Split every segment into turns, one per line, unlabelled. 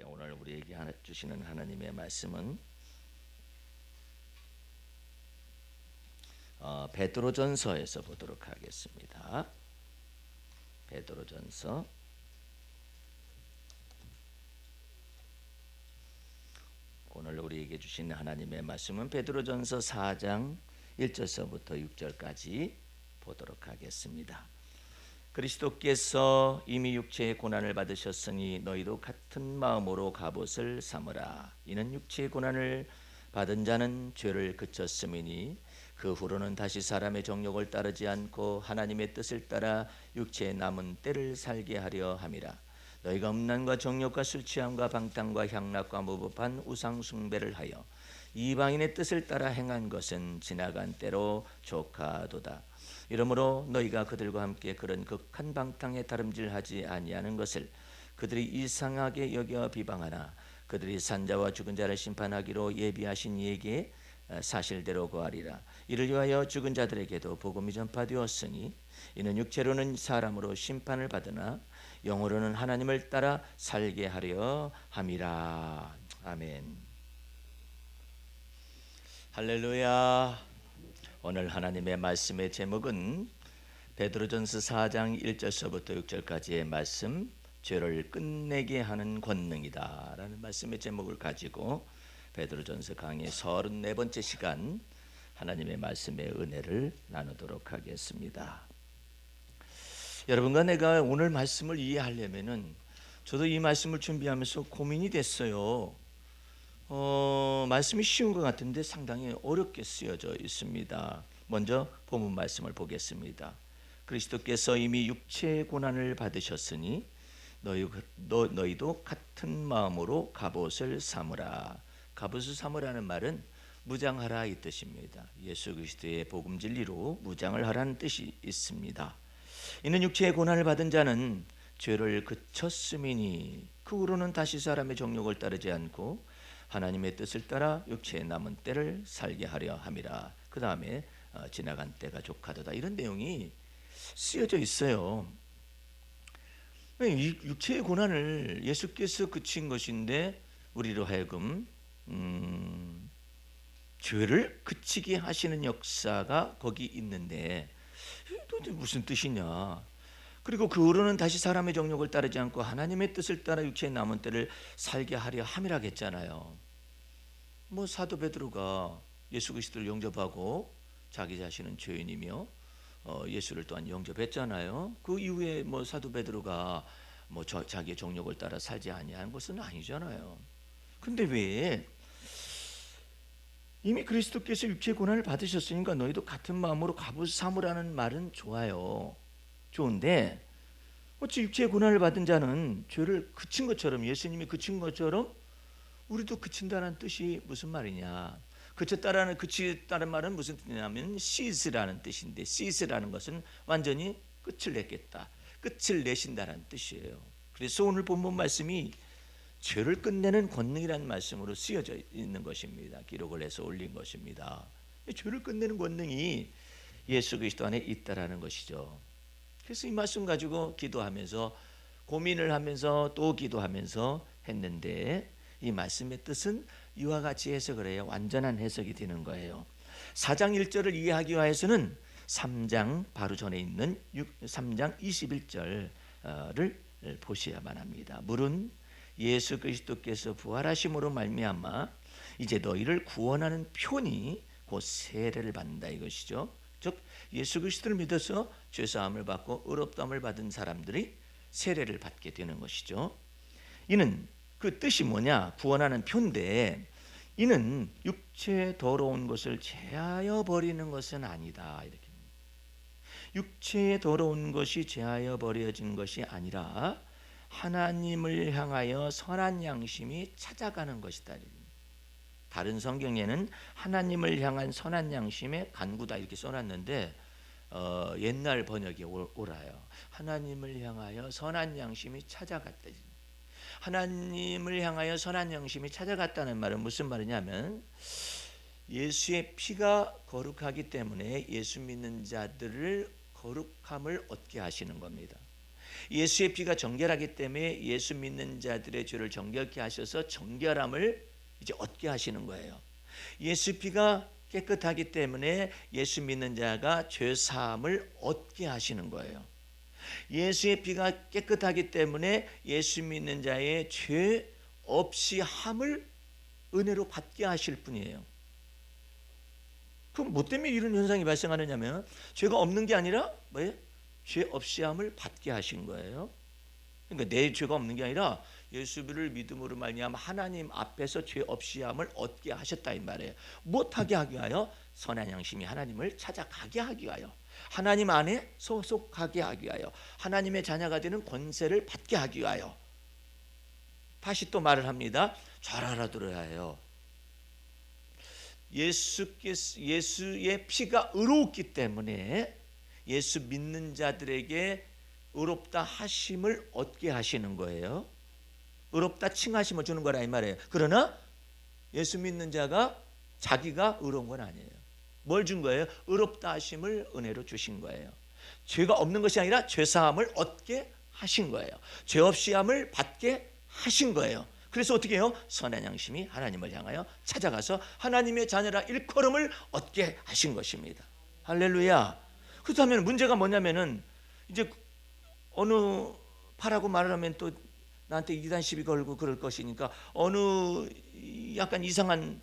오늘 우리에게 주시는 하나님의 말씀은 베드로전서에서 보도록 하겠습니다. 베드로전서 오늘 우리에게 주시는 하나님의 말씀은 베드로전서 4장 1절서부터 6절까지 보도록 하겠습니다. 그리스도께서 이미 육체의 고난을 받으셨으니 너희도 같은 마음으로 갑옷을 삼으라. 이는 육체의 고난을 받은 자는 죄를 그쳤음이니 그 후로는 다시 사람의 정욕을 따르지 않고 하나님의 뜻을 따라 육체의 남은 때를 살게 하려 함이라. 너희가 음란과 정욕과 술 취함과 방탕과 향락과 무법한 우상 숭배를 하여 이방인의 뜻을 따라 행한 것은 지나간 때로 족하도다. 이러므로 너희가 그들과 함께 그런 극한 방탕에 다름질하지 아니하는 것을 그들이 이상하게 여겨 비방하나 그들이 산자와 죽은 자를 심판하기로 예비하신 이에게 사실대로 고하리라. 이를 위하여 죽은 자들에게도 복음이 전파되었으니 이는 육체로는 사람으로 심판을 받으나 영으로는 하나님을 따라 살게 하려 함이라. 아멘. 할렐루야. 오늘 하나님의 말씀의 제목은 베드로전서 4장 1절서부터 6절까지의 말씀, 죄를 끝내게 하는 권능이다 라는 말씀의 제목을 가지고 베드로전서 강의 34번째 시간 하나님의 말씀의 은혜를 나누도록 하겠습니다. 여러분과 내가 오늘 말씀을 이해하려면은 저도 이 말씀을 준비하면서 고민이 됐어요. 말씀이 쉬운 것 같은데 상당히 어렵게 쓰여져 있습니다. 먼저 본문 말씀을 보겠습니다. 그리스도께서 이미 육체의 고난을 받으셨으니 너희도 같은 마음으로 갑옷을 삼으라. 갑옷을 삼으라는 말은 무장하라 이 뜻입니다. 예수 그리스도의 복음 진리로 무장을 하라는 뜻이 있습니다. 이는 육체의 고난을 받은 자는 죄를 그쳤음이니 그 후로는 다시 사람의 정욕을 따르지 않고 하나님의 뜻을 따라 육체의 남은 때를 살게 하려 함이라. 그 다음에 지나간 때가 족하도다 이런 내용이 쓰여져 있어요. 이 육체의 고난을 예수께서 그친 것인데 우리로 하여금 죄를 그치게 하시는 역사가 거기 있는데 도대체 무슨 뜻이냐. 그리고 그 후로는 다시 사람의 정욕을 따르지 않고 하나님의 뜻을 따라 육체의 남은 때를 살게 하려 함이라고 했잖아요. 사도 베드로가 예수 그리스도를 영접하고 자기 자신은 죄인이며 예수를 또한 영접했잖아요. 그 이후에 사도 베드로가 자기의 정욕을 따라 살지 아니한 것은 아니잖아요. 근데 왜 이미 그리스도께서 육체의 고난을 받으셨으니까 너희도 같은 마음으로 갑옷을 삼으라는 말은 좋아요. 좋은데 어찌 육체의 고난을 받은 자는 죄를 그친 것처럼 예수님이 그친 것처럼 우리도 그친다는 뜻이 무슨 말이냐. 그치다는 말은 무슨 뜻이냐면 시즈라는 뜻인데 시즈라는 것은 완전히 끝을 냈겠다. 끝을 내신다는 뜻이에요. 그래서 오늘 본문 말씀이 죄를 끝내는 권능이라는 말씀으로 쓰여져 있는 것입니다. 기록을 해서 올린 것입니다. 죄를 끝내는 권능이 예수 그리스도 안에 있다라는 것이죠. 그래서 이 말씀 가지고 기도하면서 고민을 하면서 또 기도하면서 했는데 이 말씀의 뜻은 이와 같이 해석을 해야 완전한 해석이 되는 거예요. 4장 1절을 이해하기 위해서는 3장 바로 전에 있는 3장 21절을 보셔야만 합니다. 물은 예수 그리스도께서 부활하심으로 말미암아 이제 너희를 구원하는 표니 곧 세례를 받는다 이것이죠. 즉 예수 그리스도를 믿어서 죄사함을 받고 의롭다함을 받은 사람들이 세례를 받게 되는 것이죠. 이는 그 뜻이 뭐냐? 구원하는 표인데 이는 육체의 더러운 것을 제하여 버리는 것은 아니다. 이렇게 육체의 더러운 것이 제하여 버려진 것이 아니라 하나님을 향하여 선한 양심이 찾아가는 것이다. 다른 성경에는 하나님을 향한 선한 양심의 간구다 이렇게 써놨는데 옛날 번역이 옳아요. 하나님을 향하여 선한 양심이 찾아갔다. 하나님을 향하여 선한 양심이 찾아갔다는 말은 무슨 말이냐면 예수의 피가 거룩하기 때문에 예수 믿는 자들을 거룩함을 얻게 하시는 겁니다. 예수의 피가 정결하기 때문에 예수 믿는 자들의 죄를 정결케 하셔서 정결함을 이제 얻게 하시는 거예요. 예수 피가 깨끗하기 때문에 예수 믿는 자가 죄 사함을 얻게 하시는 거예요. 예수의 피가 깨끗하기 때문에 예수 믿는 자의 죄 없이 함을 은혜로 받게 하실 뿐이에요. 그럼 뭐 때문에 이런 현상이 발생하느냐면 죄가 없는 게 아니라 뭐예요? 죄 없이 함을 받게 하신 거예요. 그러니까 내 죄가 없는 게 아니라 예수를 믿음으로 말미암아 하나님 앞에서 죄 없이 함을 얻게 하셨다 이 말이에요. 못하게 하기 위하여 선한 양심이 하나님을 찾아가게 하기 위하여 하나님 안에 소속하게 하기 위하여 하나님의 자녀가 되는 권세를 받게 하기 위하여. 다시 또 말을 합니다. 잘 알아들어야 해요. 예수의 피가 의롭기 때문에 예수 믿는 자들에게 의롭다 하심을 얻게 하시는 거예요. 의롭다 칭하심을 주는 거라 이 말이에요. 그러나 예수 믿는 자가 자기가 의로운 건 아니에요. 뭘 준 거예요? 의롭다 하심을 은혜로 주신 거예요. 죄가 없는 것이 아니라 죄사함을 얻게 하신 거예요. 죄 없이 함을 받게 하신 거예요. 그래서 어떻게 해요? 선한 양심이 하나님을 향하여 찾아가서 하나님의 자녀라 일컬음을 얻게 하신 것입니다. 할렐루야. 그렇다면 문제가 뭐냐면은 이제 어느 파라고 말을 하면 또 나한테 이단 시비 걸고 그럴 것이니까 어느 약간 이상한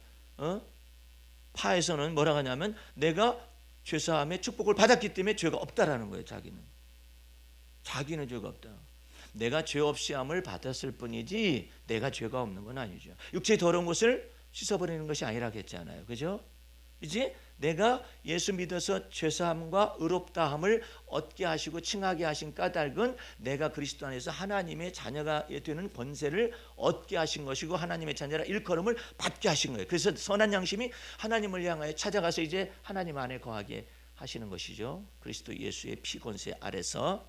파에서는 뭐라고 하냐면 내가 죄사함의 축복을 받았기 때문에 죄가 없다라는 거예요. 자기는 죄가 없다. 내가 죄 없이 함을 받았을 뿐이지 내가 죄가 없는 건 아니죠. 육체의 더러운 것을 씻어버리는 것이 아니라 했잖아요. 그죠? 이제 내가 예수 믿어서 죄사함과 의롭다함을 얻게 하시고 칭하게 하신 까닭은 내가 그리스도 안에서 하나님의 자녀가 되는 권세를 얻게 하신 것이고 하나님의 자녀라 일컬음을 받게 하신 거예요. 그래서 선한 양심이 하나님을 향하여 찾아가서 이제 하나님 안에 거하게 하시는 것이죠. 그리스도 예수의 피 권세 아래서.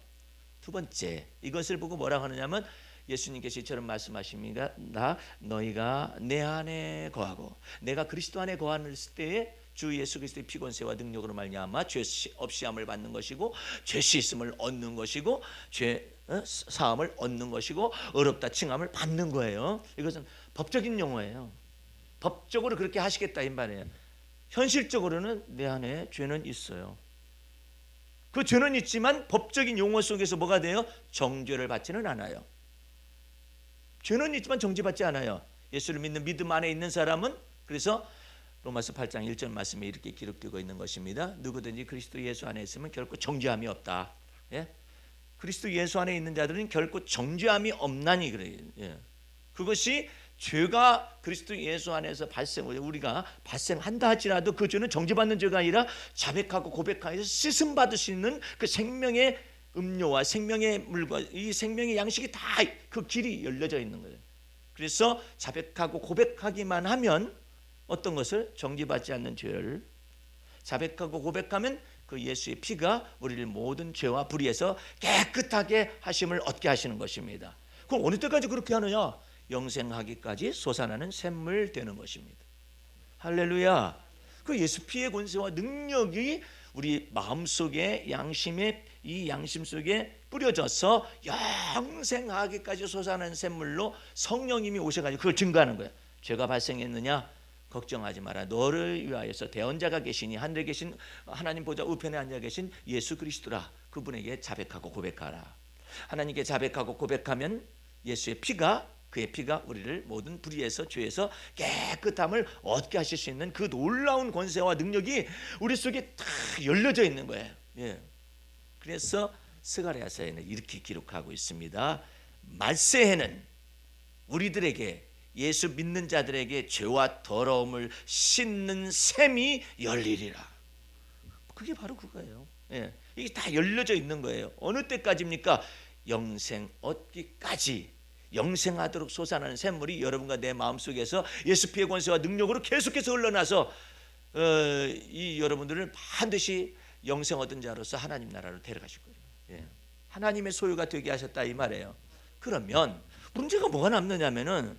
두 번째, 이것을 보고 뭐라고 하느냐면 예수님께서 이처럼 말씀하십니다. 너희가 내 안에 거하고 내가 그리스도 안에 거하는 때에 주 예수 그리스도의 피 권세와 능력으로 말미암아 죄 없이 함을 받는 것이고 죄 씻음을 얻는 것이고 죄 사함을 얻는 것이고 의롭다 칭함을 받는 거예요. 이것은 법적인 용어예요. 법적으로 그렇게 하시겠다 이 말이에요. 현실적으로는 내 안에 죄는 있어요. 그 죄는 있지만 법적인 용어 속에서 뭐가 돼요? 정죄를 받지는 않아요. 죄는 있지만 정죄받지 않아요. 예수를 믿는 믿음 안에 있는 사람은. 그래서 로마서 8장 1절 말씀에 이렇게 기록되고 있는 것입니다. 누구든지 그리스도 예수 안에 있으면 결코 정죄함이 없다. 예? 그리스도 예수 안에 있는 자들은 결코 정죄함이 없나니 그래요. 예. 그것이 죄가 그리스도 예수 안에서 우리가 발생한다 할지라도 그 죄는 정죄받는 죄가 아니라 자백하고 고백하여서 씻음 받을 수 있는 그 생명의 음료와 생명의 물과 이 생명의 양식이 다 그 길이 열려져 있는 거예요. 그래서 자백하고 고백하기만 하면 어떤 것을 정죄받지 않는 죄를 자백하고 고백하면 그 예수의 피가 우리를 모든 죄와 불의에서 깨끗하게 하심을 얻게 하시는 것입니다. 그럼 어느 때까지 그렇게 하느냐? 영생하기까지 솟아나는 샘물 되는 것입니다. 할렐루야. 그 예수 피의 권세와 능력이 우리 마음속에 양심의 이 양심 속에 뿌려져서 영생하기까지 솟아나는 샘물로 성령님이 오셔가지고 그걸 증거하는 거예요. 죄가 발생했느냐? 걱정하지 마라. 너를 위하여서 대언자가 계시니 하늘에 계신 하나님 보좌 우편에 앉아 계신 예수 그리스도라. 그분에게 자백하고 고백하라. 하나님께 자백하고 고백하면 예수의 피가 그의 피가 우리를 모든 불의에서 죄에서 깨끗함을 얻게 하실 수 있는 그 놀라운 권세와 능력이 우리 속에 다 열려져 있는 거예요. 예. 그래서 스가랴서에는 이렇게 기록하고 있습니다. 말세에는 우리들에게 예수 믿는 자들에게 죄와 더러움을 씻는 샘이 열리리라. 그게 바로 그거예요. 예. 이게 다 열려져 있는 거예요. 어느 때까지입니까? 영생 얻기까지. 영생하도록 솟아나는 샘물이 여러분과 내 마음속에서 예수 피의 권세와 능력으로 계속해서 흘러나서 이 여러분들을 반드시 영생 얻은 자로서 하나님 나라로 데려가실 거예요. 예. 하나님의 소유가 되게 하셨다 이 말이에요. 그러면 문제가 뭐가 남느냐면은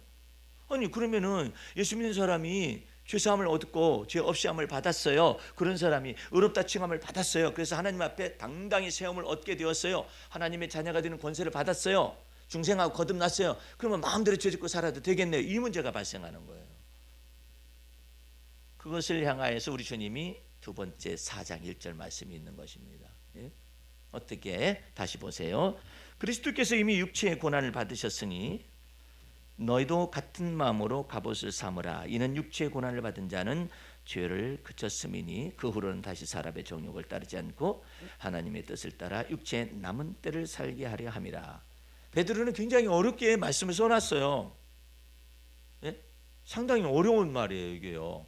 아니 그러면은 예수 믿는 사람이 죄사함을 얻고 죄 없이함을 받았어요. 그런 사람이 의롭다 칭함을 받았어요. 그래서 하나님 앞에 당당히 세움을 얻게 되었어요. 하나님의 자녀가 되는 권세를 받았어요. 중생하고 거듭났어요. 그러면 마음대로 죄 짓고 살아도 되겠네요. 이 문제가 발생하는 거예요. 그것을 향하여서 우리 주님이 두 번째 4장 1절 말씀이 있는 것입니다. 예? 어떻게? 다시 보세요. 그리스도께서 이미 육체의 고난을 받으셨으니 너희도 같은 마음으로 갑옷을 삼으라. 이는 육체의 고난을 받은 자는 죄를 그쳤음이니 그 후로는 다시 사람의 정욕을 따르지 않고 하나님의 뜻을 따라 육체의 남은 때를 살게 하려 함이라. 베드로는 굉장히 어렵게 말씀을 써놨어요. 예? 상당히 어려운 말이에요, 이게요.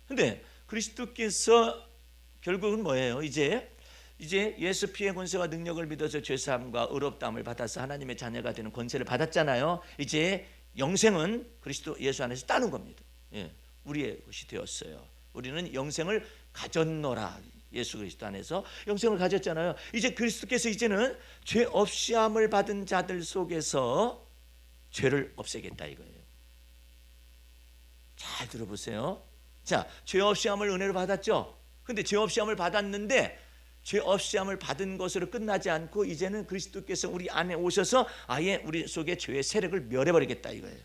근데 그리스도께서 결국은 뭐예요? 이제 예수 피의 권세와 능력을 믿어서 죄사함과 의롭다함을 받아서 하나님의 자녀가 되는 권세를 받았잖아요. 이제 영생은 그리스도 예수 안에서 따는 겁니다. 예, 우리의 것이 되었어요. 우리는 영생을 가졌노라. 예수 그리스도 안에서 영생을 가졌잖아요. 이제 그리스도께서 이제는 죄 없이함을 받은 자들 속에서 죄를 없애겠다 이거예요. 잘 들어보세요. 자, 죄 없이함을 은혜로 받았죠. 근데 죄 없이함을 받았는데 죄 없이함을 받은 것으로 끝나지 않고 이제는 그리스도께서 우리 안에 오셔서 아예 우리 속에 죄의 세력을 멸해버리겠다 이거예요.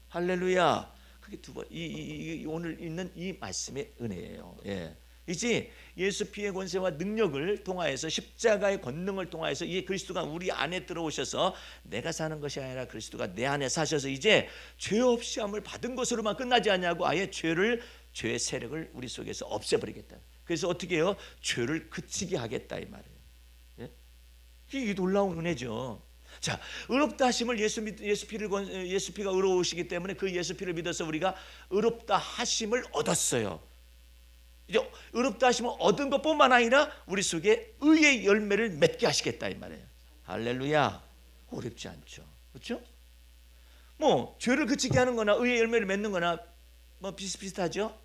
할렐루야. 그게 두 번. 오늘 있는 이 말씀의 은혜예요. 예. 이제 예수 피의 권세와 능력을 통하여서 십자가의 권능을 통하여서 이 그리스도가 우리 안에 들어오셔서 내가 사는 것이 아니라 그리스도가 내 안에 사셔서 이제 죄 없이함을 받은 것으로만 끝나지 않냐고 아예 죄의 세력을 우리 속에서 없애버리겠다. 그래서 어떻게 해요? 죄를 그치게 하겠다 이 말이에요. 예? 이게 놀라운 은혜죠. 자, 의롭다 하심을 예수 피가 의로우시기 때문에 그 예수 피를 믿어서 우리가 의롭다 하심을 얻었어요. 이제 의롭다 하심을 얻은 것뿐만 아니라 우리 속에 의의 열매를 맺게 하시겠다 이 말이에요. 할렐루야. 어렵지 않죠. 그렇죠? 뭐 죄를 그치게 하는 거나 의의 열매를 맺는 거나 뭐 비슷비슷하죠.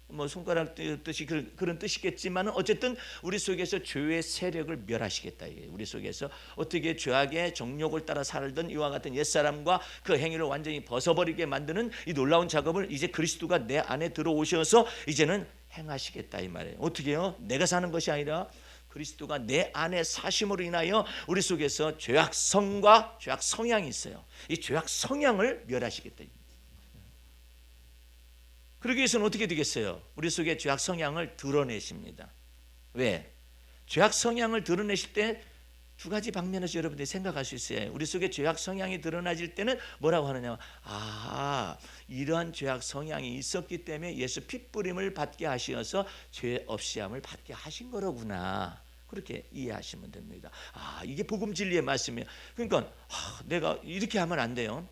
뭐 손가락 뜻이 그런 뜻이겠지만 어쨌든 우리 속에서 죄의 세력을 멸하시겠다. 우리 속에서 어떻게 죄악의 정욕을 따라 살던 이와 같은 옛사람과 그 행위를 완전히 벗어버리게 만드는 이 놀라운 작업을 이제 그리스도가 내 안에 들어오셔서 이제는 행하시겠다 이 말이에요. 어떻게 해요? 내가 사는 것이 아니라 그리스도가 내 안에 사심으로 인하여 우리 속에서 죄악성과 죄악 성향이 있어요. 이 죄악 성향을 멸하시겠다. 그러기 위해서는 어떻게 되겠어요? 우리 속에 죄악 성향을 드러내십니다. 왜? 죄악 성향을 드러내실 때 두 가지 방면에서 여러분들이 생각할 수 있어요. 우리 속에 죄악 성향이 드러나질 때는 뭐라고 하느냐? 이러한 죄악 성향이 있었기 때문에 예수 핏부림을 받게 하셔서 죄 없이함을 받게 하신 거로구나. 그렇게 이해하시면 됩니다. 이게 복음 진리의 말씀이에요. 그러니까 내가 이렇게 하면 안 돼요.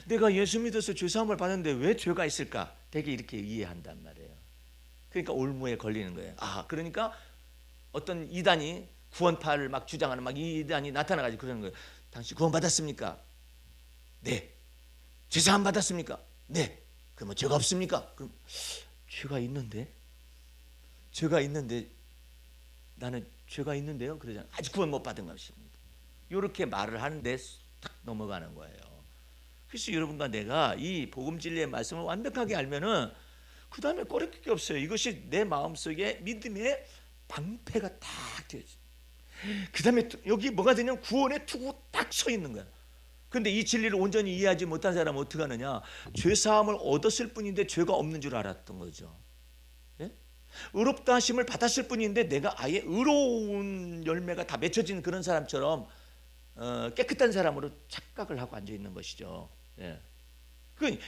내가 예수 믿어서 죄사함을 받는데 왜 죄가 있을까? 되게 이렇게 이해한단 말이에요. 그러니까 올무에 걸리는 거예요. 그러니까 어떤 이단이 구원파를 막 주장하는 막 이단이 나타나가지고 그러는 거예요. 당신 구원 받았습니까? 네. 죄사함 받았습니까? 네. 그럼 죄가 없습니까? 그럼 죄가 있는데 나는 죄가 있는데요. 그러잖아요. 아직 구원 못 받은 것입니다. 이렇게 말을 하는데 딱 넘어가는 거예요. 그래서 여러분과 내가 이 복음 진리의 말씀을 완벽하게 알면은 그 다음에 꼬릴 게 없어요. 이것이 내 마음속에 믿음의 방패가 딱 되어져. 그 다음에 여기 뭐가 되냐면 구원의 투구 딱 서 있는 거야. 그런데 이 진리를 온전히 이해하지 못한 사람은 어떻게 하느냐? 죄사함을 얻었을 뿐인데 죄가 없는 줄 알았던 거죠. 예? 의롭다 하심을 받았을 뿐인데 내가 아예 의로운 열매가 다 맺혀진 그런 사람처럼 깨끗한 사람으로 착각을 하고 앉아 있는 것이죠. 예.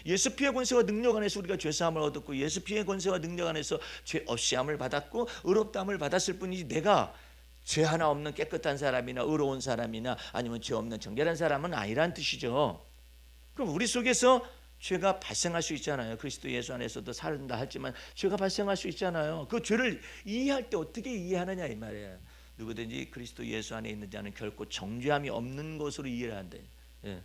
예수 피의 권세와 능력 안에서 우리가 죄사함을 얻었고 예수 피의 권세와 능력 안에서 죄 없이함을 받았고 의롭다함을 받았을 뿐이지 내가 죄 하나 없는 깨끗한 사람이나 의로운 사람이나 아니면 죄 없는 정결한 사람은 아니란 뜻이죠. 그럼 우리 속에서 죄가 발생할 수 있잖아요. 그리스도 예수 안에서도 살다 할지만 죄가 발생할 수 있잖아요. 그 죄를 이해할 때 어떻게 이해하느냐 이 말이에요. 누구든지 그리스도 예수 안에 있는 자는 결코 정죄함이 없는 것으로 이해를 한대. 예.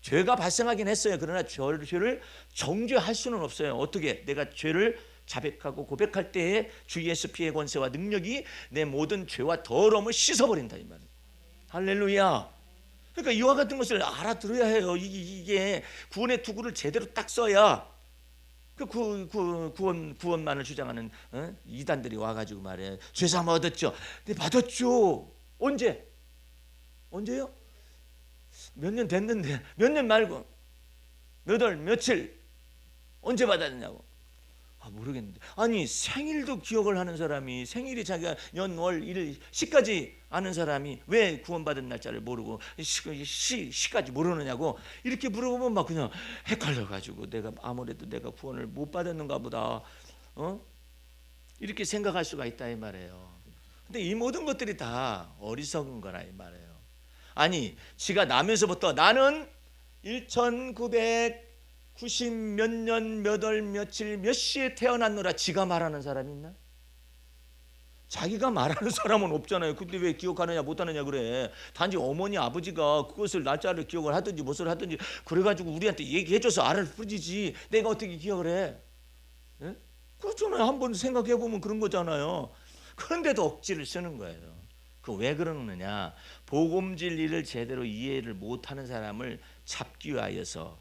죄가 발생하긴 했어요. 그러나 죄를 정죄할 수는 없어요. 어떻게? 내가 죄를 자백하고 고백할 때에 주 예수 피의 권세와 능력이 내 모든 죄와 더러움을 씻어버린다 이 말이에요. 할렐루야. 그러니까 이와 같은 것을 알아들어야 해요. 이게 구원의 투구를 제대로 딱 써야 구원만을 주장하는 이단들이 와가지고 말해 죄사함 얻었죠. 근데 받았죠. 언제요? 몇 년 됐는데 몇 년 말고 몇 월 며칠 언제 받았냐고. 모르겠는데 아니 생일도 기억을 하는 사람이 생일이 자기가 연, 월, 일, 시까지 아는 사람이 왜 구원받은 날짜를 모르고 시까지 모르느냐고 이렇게 물어보면 막 그냥 헷갈려가지고 내가 아무래도 내가 구원을 못 받았는가 보다 이렇게 생각할 수가 있다 이 말이에요. 근데 이 모든 것들이 다 어리석은 거라 이 말이에요. 아니 지가 나면서부터 나는 1990 몇 년 몇 월 며칠 몇 시에 태어났노라 지가 말하는 사람이 있나? 자기가 말하는 사람은 없잖아요. 근데 왜 기억하느냐 못하느냐 그래. 단지 어머니 아버지가 그것을 날짜를 기억을 하든지 무엇을 하든지 그래가지고 우리한테 얘기해줘서 알을 뿌리지 내가 어떻게 기억을 해? 예? 그렇잖아요. 한번 생각해보면 그런 거잖아요. 그런데도 억지를 쓰는 거예요. 그 왜 그러느냐, 복음 진리를 제대로 이해를 못하는 사람을 잡기 위하여서,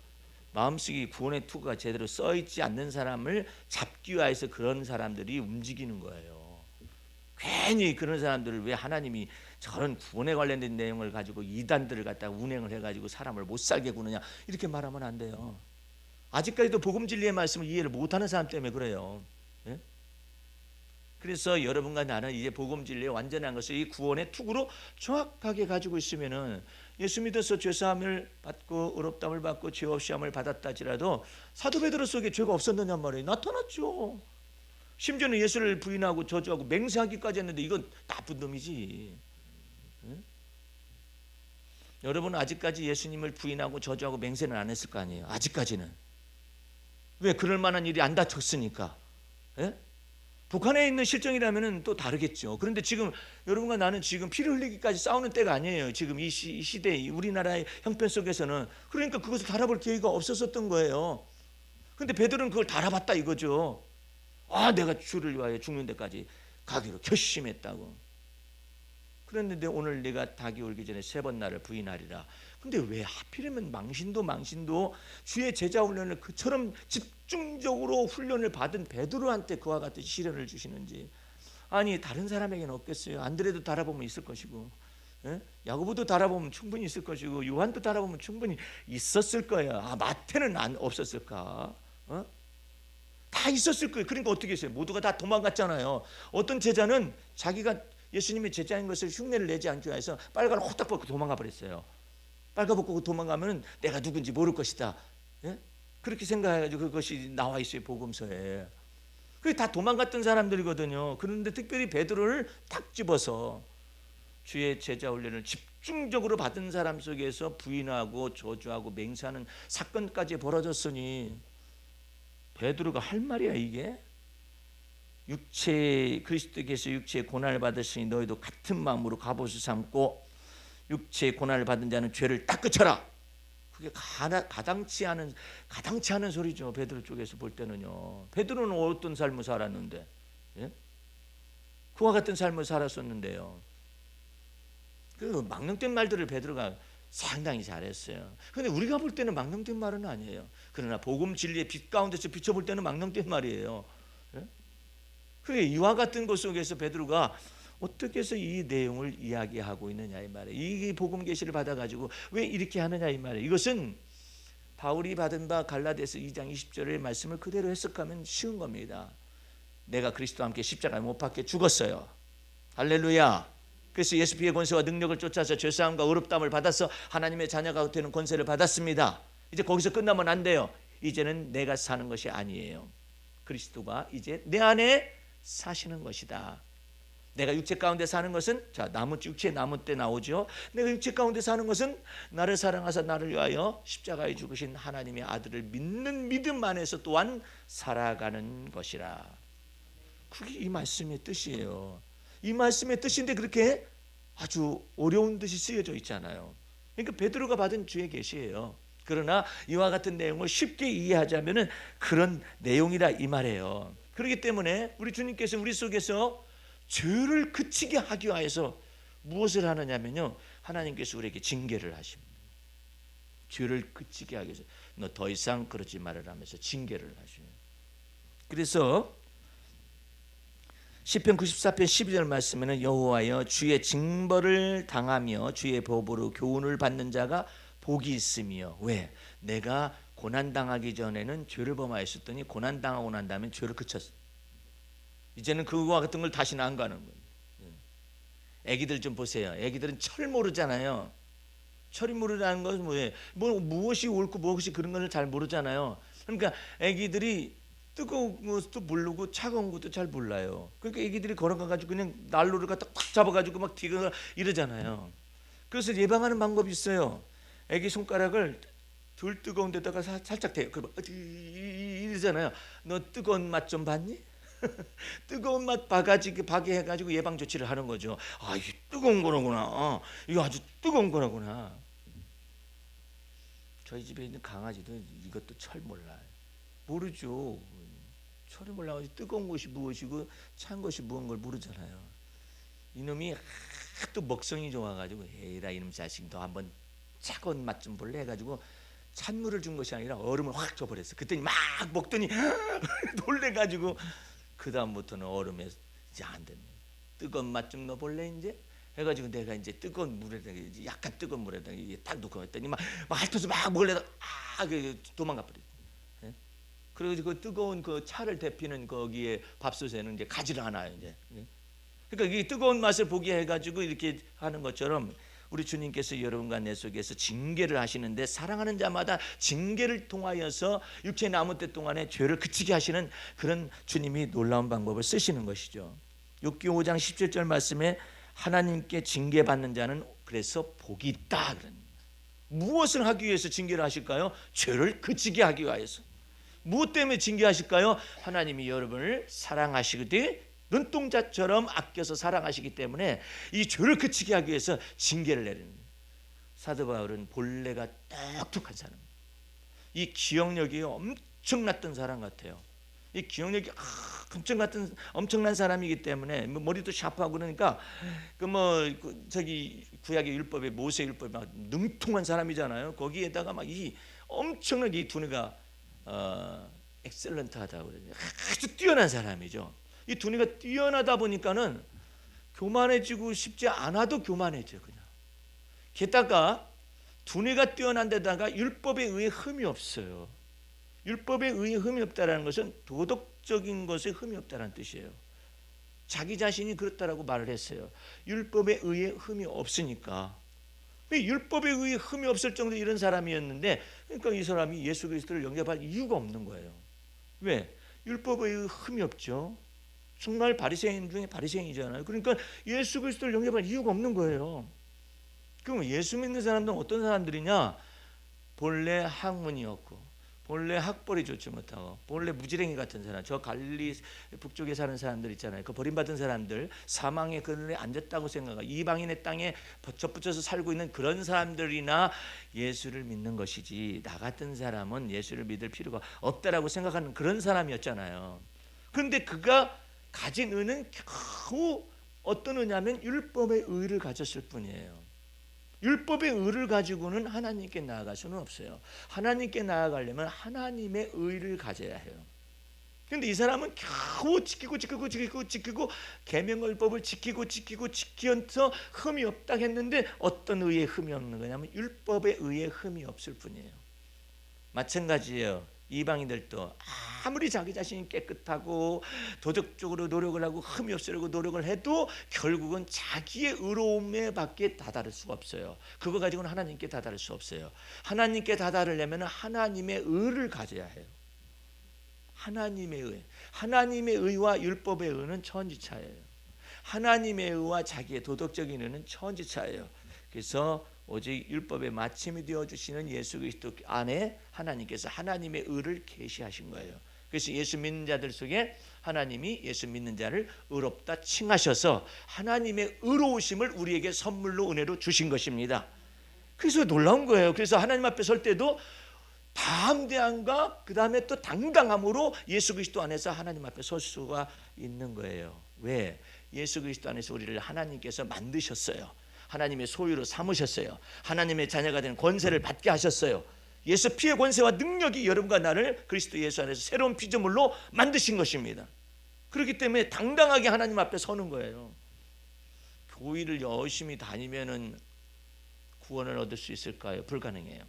마음속에 구원의 투구가 제대로 써있지 않는 사람을 잡기 위해서 그런 사람들이 움직이는 거예요. 괜히 그런 사람들을 왜 하나님이 저런 구원에 관련된 내용을 가지고 이단들을 갖다가 운행을 해가지고 사람을 못 살게 구느냐 이렇게 말하면 안 돼요. 아직까지도 복음 진리의 말씀을 이해를 못하는 사람 때문에 그래요. 예? 그래서 여러분과 나는 이제 복음 진리의 완전한 것을 이 구원의 투구로 정확하게 가지고 있으면은 예수 믿어서 죄사함을 받고 의롭다함을 받고 죄 없이 함을 받았다지라도 사도 베드로 속에 죄가 없었느냐 말이에요. 나타났죠. 심지어는 예수를 부인하고 저주하고 맹세하기까지 했는데 이건 나쁜 놈이지. 응? 여러분은 아직까지 예수님을 부인하고 저주하고 맹세는 안 했을 거 아니에요. 아직까지는. 왜? 그럴 만한 일이 안 닥쳤으니까. 예? 북한에 있는 실정이라면 또 다르겠죠. 그런데 지금 여러분과 나는 지금 피를 흘리기까지 싸우는 때가 아니에요. 지금 이 시대 우리나라의 형편 속에서는. 그러니까 그것을 달아볼 기회가 없었던 거예요. 그런데 베드로는 그걸 달아봤다 이거죠. 내가 주를 위하여 죽는 데까지 가기로 결심했다고. 그랬는데 오늘 내가 닭이 울기 전에 3번 나를 부인하리라. 근데 왜 하필이면 망신도 주의 제자 훈련을 그처럼 집중적으로 훈련을 받은 베드로한테 그와 같은 시련을 주시는지. 아니 다른 사람에게는 없겠어요. 안드레도 달아보면 있을 것이고, 야고보도 달아보면 충분히 있을 것이고, 요한도 달아보면 충분히 있었을 거야. 마태는 없었을까? 다 있었을 거예요. 그러니까 어떻게 했어요? 모두가 다 도망갔잖아요. 어떤 제자는 자기가 예수님의 제자인 것을 흉내를 내지 않기 위해서 빨가를 호딱 벗고 도망가 버렸어요. 빨가 벗고 도망가면 내가 누군지 모를 것이다. 예? 그렇게 생각해가지고 그것이 나와 있어요. 복음서에. 그게 다 도망갔던 사람들이거든요. 그런데 특별히 베드로를 탁 집어서 주의 제자 훈련을 집중적으로 받은 사람 속에서 부인하고 저주하고 맹세하는 사건까지 벌어졌으니 베드로가 할 말이야 이게? 그리스도께서 육체의 고난을 받으시니 너희도 같은 마음으로 갑옷을 삼고 육체의 고난을 받은 자는 죄를 닦으쳐라. 그게 가당치 않은 소리죠. 베드로 쪽에서 볼 때는요. 베드로는 어떤 삶을 살았는데, 예? 그와 같은 삶을 살았었는데요. 그 망령된 말들을 베드로가 상당히 잘했어요. 그런데 우리가 볼 때는 망령된 말은 아니에요. 그러나 복음 진리의 빛 가운데서 비춰볼 때는 망령된 말이에요. 예? 그게 이와 같은 것 속에서 베드로가 어떻게 해서 이 내용을 이야기하고 있느냐 이 말이에요. 이 복음 계시를 받아가지고 왜 이렇게 하느냐 이 말이에요. 이것은 바울이 받은 바 갈라디아서 2장 20절의 말씀을 그대로 해석하면 쉬운 겁니다. 내가 그리스도와 함께 십자가에 못 박혀 죽었어요. 할렐루야. 그래서 예수 피의 권세와 능력을 쫓아서 죄사함과 의롭다함을 받아서 하나님의 자녀가 되는 권세를 받았습니다. 이제 거기서 끝나면 안 돼요. 이제는 내가 사는 것이 아니에요. 그리스도가 이제 내 안에 사시는 것이다. 내가 육체 가운데 사는 것은 육체의 나무 때 나오죠. 내가 육체 가운데 사는 것은 나를 사랑하사 나를 위하여 십자가에 죽으신 하나님의 아들을 믿는 믿음 안에서 또한 살아가는 것이라. 그게 이 말씀의 뜻이에요. 이 말씀의 뜻인데 그렇게 아주 어려운 뜻이 쓰여져 있잖아요. 그러니까 베드로가 받은 주의 계시예요. 그러나 이와 같은 내용을 쉽게 이해하자면은 그런 내용이라 이 말이에요. 그렇기 때문에 우리 주님께서 우리 속에서 죄를 그치게 하기 위해서 무엇을 하느냐면요, 하나님께서 우리에게 징계를 하십니다. 죄를 그치게 하기 위해서 너 더 이상 그러지 말으라 하면서 징계를 하십니다. 그래서 시편 94편 12절 말씀에는 여호와여 주의 징벌을 당하며 주의 법으로 교훈을 받는 자가 복이 있으며 왜? 내가 고난당하기 전에는 죄를 범하였었더니 고난당하고 난 다음에 죄를 그쳤어. 이제는 그거와 같은 걸 다시는 안 가는 거예요. 애기들 좀 보세요. 애기들은 철 모르잖아요. 철이 모르라는 것은 뭐예요? 무엇이 옳고 무엇이 그런 걸 잘 모르잖아요. 그러니까 애기들이 뜨거운 것도 모르고 차가운 것도 잘 몰라요. 그러니까 애기들이 걸어가가지고 그냥 난로를 갖다 꽉 잡아가지고 막 뒤가 이러잖아요. 그래서 예방하는 방법이 있어요. 애기 손가락을 덜 뜨거운 데다가 살짝 대요. 그러면 이러잖아요. 너 뜨거운 맛 좀 봤니? 뜨거운 맛 봐게 해가지고 예방 조치를 하는 거죠. 아, 이게 뜨거운 거라구나. 이거 아주 뜨거운 거라구나. 저희 집에 있는 강아지도 이것도 철 몰라요. 모르죠. 철이 몰라가지고 뜨거운 것이 무엇이고 찬 것이 무언 걸 모르잖아요. 이놈이 또 먹성이 좋아가지고 에이라 이놈 자식 너 한번 차가운 맛 좀 볼래 해가지고 찬물을 준 것이 아니라 얼음을 확 줘버렸어. 그랬더니 막 먹더니 놀래가지고 그 다음부터는 얼음에 이제 안 됐네. 뜨거운 맛 좀 넣어볼래 이제 해가지고 내가 이제 뜨거운 물에다 약간 뜨거운 물에다 이게 딱 넣고 했더니 막 핥아서 막 먹으려다 도망가 버렸어. 그리고 그 뜨거운 그 차를 데피는 거기에 밥솥에는 이제 가지를 않아요 이제. 그러니까 이 뜨거운 맛을 보게 해가지고 이렇게 하는 것처럼 우리 주님께서 여러분과 내 속에서 징계를 하시는데 사랑하는 자마다 징계를 통하여서 육체 남은 때 동안에 죄를 그치게 하시는 그런 주님이 놀라운 방법을 쓰시는 것이죠. 욥기 5장 17절 말씀에 하나님께 징계받는 자는 그래서 복이 있다. 무엇을 하기 위해서 징계를 하실까요? 죄를 그치게 하기 위해서. 무엇 때문에 징계하실까요? 하나님이 여러분을 사랑하시되 눈동자처럼 아껴서 사랑하시기 때문에 이 죄를 그치게 하기 위해서 징계를 내리는 거예요. 사도 바울은 본래가 똑똑한 사람, 이 기억력이 엄청났던 사람 같아요. 이 기억력이 엄청난 사람이기 때문에 머리도 샤프하고 그러니까 저기 구약의 율법에 모세 율법에 막 능통한 사람이잖아요. 거기에다가 막 이 엄청나게 이 두뇌가 엑셀런트하다고 그러죠. 아주 뛰어난 사람이죠. 이 두뇌가 뛰어나다 보니까는 교만해지고 싶지 않아도 교만해져 그냥. 게다가 두뇌가 뛰어난 데다가 율법에 의해 흠이 없어요. 율법에 의해 흠이 없다라는 것은 도덕적인 것에 흠이 없다는 뜻이에요. 자기 자신이 그렇다라고 말을 했어요. 율법에 의해 흠이 없으니까. 율법에 의해 흠이 없을 정도 이런 사람이었는데, 그러니까 이 사람이 예수 그리스도를 영접할 이유가 없는 거예요. 왜? 율법에 의해 흠이 없죠. 정말 바리새인 중에 바리새인이잖아요. 그러니까 예수 그리스도를 영접할 이유가 없는 거예요. 그럼 예수 믿는 사람들은 어떤 사람들이냐? 본래 학문이었고, 본래 학벌이 좋지 못하고, 본래 무지랭이 같은 사람, 저 갈릴리 북쪽에 사는 사람들 있잖아요. 그 버림받은 사람들, 사망의 그늘에 앉았다고 생각하고 이방인의 땅에 젖붙여서 살고 있는 그런 사람들이나 예수를 믿는 것이지, 나 같은 사람은 예수를 믿을 필요가 없다라고 생각하는 그런 사람이었잖아요. 그런데 그가 가진 의는 겨우 어떤 의냐면 율법의 의를 가졌을 뿐이에요. 율법의 의를 가지고는 하나님께 나아갈 수는 없어요. 하나님께 나아가려면 하나님의 의를 가져야 해요. 그런데 이 사람은 겨우 지키고 계명율법을 지키면서 흠이 없다 했는데 어떤 의에 흠이 없는 거냐면 율법의 의에 흠이 없을 뿐이에요. 마찬가지예요. 이방인들도 아무리 자기 자신이 깨끗하고 도덕적으로 노력을 하고 흠이 없으려고 노력을 해도 결국은 자기의 의로움에 밖에 다다를 수가 없어요. 그거 가지고는 하나님께 다다를 수 없어요. 하나님께 다다르려면 하나님의 의를 가져야 해요. 하나님의 의. 하나님의 의와 율법의 의는 천지차예요. 하나님의 의와 자기의 도덕적인 의는 천지차예요. 그래서 오직 율법의 마침이 되어주시는 예수 그리스도 안에 하나님께서 하나님의 의를 계시하신 거예요. 그래서 예수 믿는 자들 속에 하나님이 예수 믿는 자를 의롭다 칭하셔서 하나님의 의로우심을 우리에게 선물로 은혜로 주신 것입니다. 그래서 놀라운 거예요. 그래서 하나님 앞에 설 때도 담대함과 그 다음에 또 당당함으로 예수 그리스도 안에서 하나님 앞에 설 수가 있는 거예요. 왜? 예수 그리스도 안에서 우리를 하나님께서 만드셨어요. 하나님의 소유로 삼으셨어요. 하나님의 자녀가 되는 권세를 받게 하셨어요. 예수 피의 권세와 능력이 여러분과 나를 그리스도 예수 안에서 새로운 피조물로 만드신 것입니다. 그렇기 때문에 당당하게 하나님 앞에 서는 거예요. 교회를 열심히 다니면은 구원을 얻을 수 있을까요? 불가능해요.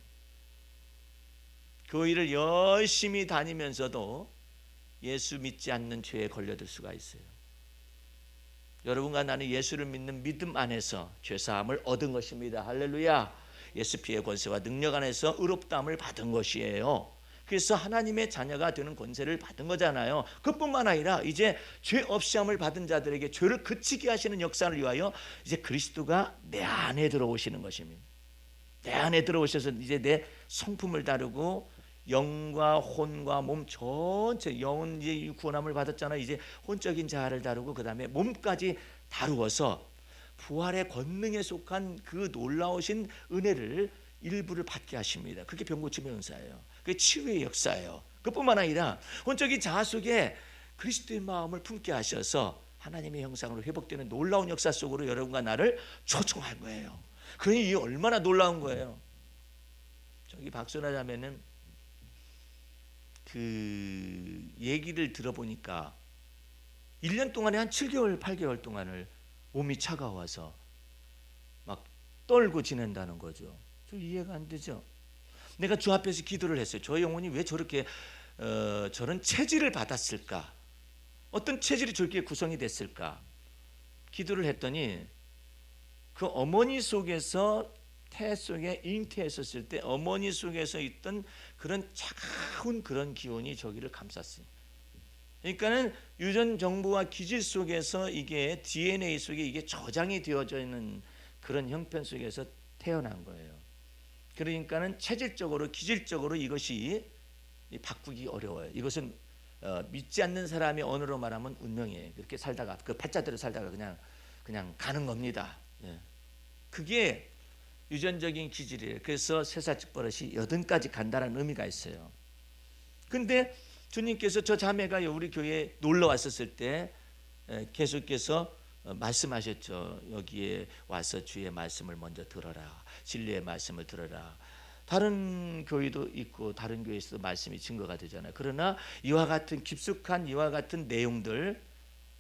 교회를 열심히 다니면서도 예수 믿지 않는 죄에 걸려들 수가 있어요. 여러분과 나는 예수를 믿는 믿음 안에서 죄사함을 얻은 것입니다. 할렐루야. 예수 피의 권세와 능력 안에서 의롭다함을 받은 것이에요. 그래서 하나님의 자녀가 되는 권세를 받은 거잖아요. 그뿐만 아니라 이제 죄 없이 함을 받은 자들에게 죄를 그치게 하시는 역사를 위하여 이제 그리스도가 내 안에 들어오시는 것입니다. 내 안에 들어오셔서 이제 내 성품을 다루고 영과 혼과 몸 전체, 영은 이제 구원함을 받았잖아요. 이제 혼적인 자아를 다루고 그 다음에 몸까지 다루어서 부활의 권능에 속한 그 놀라우신 은혜를 일부를 받게 하십니다. 그게 병고침의 은사예요. 그게 치유의 역사예요. 그뿐만 아니라 혼적인 자아 속에 그리스도의 마음을 품게 하셔서 하나님의 형상으로 회복되는 놀라운 역사 속으로 여러분과 나를 초청할 거예요. 그러니 이게 얼마나 놀라운 거예요. 저기 박수나 자매는 그 얘기를 들어보니까 1년 동안에 한 7개월, 8개월 동안을 몸이 차가워서 막 떨고 지낸다는 거죠. 좀 이해가 안 되죠. 내가 주 앞에서 기도를 했어요. 저 영혼이 왜 저렇게 저런 체질을 받았을까? 어떤 체질이 저렇게 구성이 됐을까? 기도를 했더니 그 어머니 속에서 태 속에 잉태했었을 때 어머니 속에서 있던 그런 차가운 그런 기운이 저기를 감쌌어요. 그러니까는 유전 정보와 기질 속에서 이게 DNA 속에 이게 저장이 되어져 있는 그런 형편 속에서 태어난 거예요. 그러니까는 체질적으로 기질적으로 이것이 바꾸기 어려워요. 이것은 믿지 않는 사람의 언어로 말하면 운명이에요. 그렇게 살다가 그 팔자대로 살다가 그냥 가는 겁니다. 예. 그게 유전적인 기질이에요. 그래서 쇠사측 버릇이 80까지 간다는 의미가 있어요. 근데 주님께서 저 자매가 우리 교회에 놀러 왔었을 때 계속해서 말씀하셨죠. 여기에 와서 주의 말씀을 먼저 들어라. 진리의 말씀을 들어라. 다른 교회도 있고 다른 교회에서도 말씀이 증거가 되잖아요. 그러나 이와 같은 깊숙한 이와 같은 내용들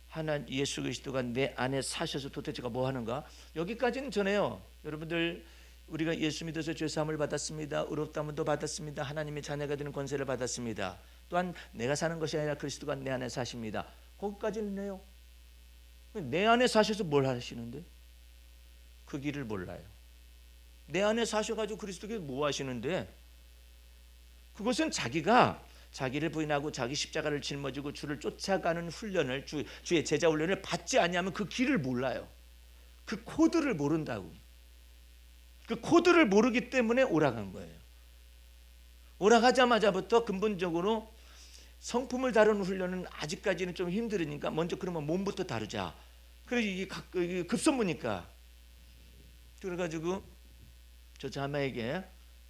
하나님 예수 그리스도가 내 안에 사셔서 도대체가 뭐 하는가? 여기까지는 전해요. 여러분들 우리가 예수 믿어서 죄 사함을 받았습니다. 의롭다함도 받았습니다. 하나님의 자녀가 되는 권세를 받았습니다. 또한 내가 사는 것이 아니라 그리스도가 내 안에 사십니다. 거기까지는 해요. 내 안에 사셔서 뭘 하시는데? 그 길을 몰라요. 내 안에 사셔가지고 그리스도께 뭐 하시는데? 그것은 자기가 자기를 부인하고 자기 십자가를 짊어지고 주를 쫓아가는 훈련을 주의 제자 훈련을 받지 않냐면 그 길을 몰라요. 그 코드를 모른다고. 그 코드를 모르기 때문에 오락한 거예요. 오락하자마자부터 근본적으로 성품을 다루는 훈련은 아직까지는 좀 힘들으니까 먼저 그러면 몸부터 다루자. 그래서 이게 급선무니까. 그래가지고 저 자매에게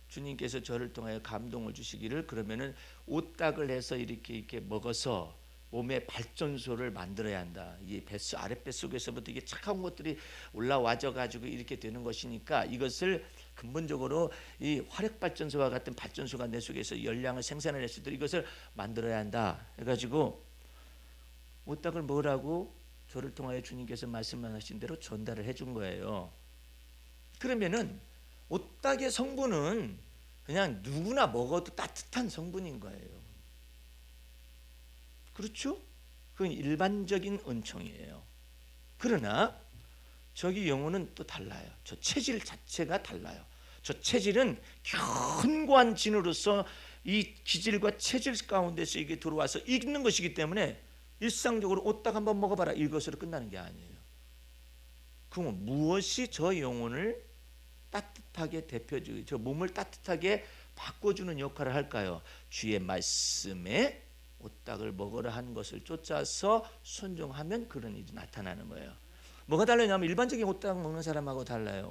주님께서 저를 통하여 감동을 주시기를 그러면은 옷딱을 해서 이렇게 먹어서 몸의 발전소를 만들어야 한다. 이 뱃속 아랫뱃속에서부터 이게 차가운 것들이 올라와져 가지고 이렇게 되는 것이니까 이것을 근본적으로 이 화력 발전소와 같은 발전소가 내 속에서 열량을 생산할 수 있도록 이것을 만들어야 한다. 해가지고 옷딱을 먹으라고 저를 통하여 주님께서 말씀하신 대로 전달을 해준 거예요. 그러면은 옷딱의 성분은 그냥 누구나 먹어도 따뜻한 성분인 거예요. 그렇죠? 그건 일반적인 은총이에요. 그러나 저기 영혼은 또 달라요. 저 체질 자체가 달라요. 저 체질은 견고한 진으로서 이 기질과 체질 가운데서 이게 들어와서 있는 것이기 때문에 일상적으로 옷딱 한번 먹어봐라 이것으로 끝나는 게 아니에요. 그럼 무엇이 저 영혼을 따뜻하게 대표주고 저 몸을 따뜻하게 바꿔주는 역할을 할까요? 주의 말씀에 옷딱을 먹으라 한 것을 쫓아서 순종하면 그런 일이 나타나는 거예요. 뭐가 다르냐면 일반적인 옷딱 먹는 사람하고 달라요.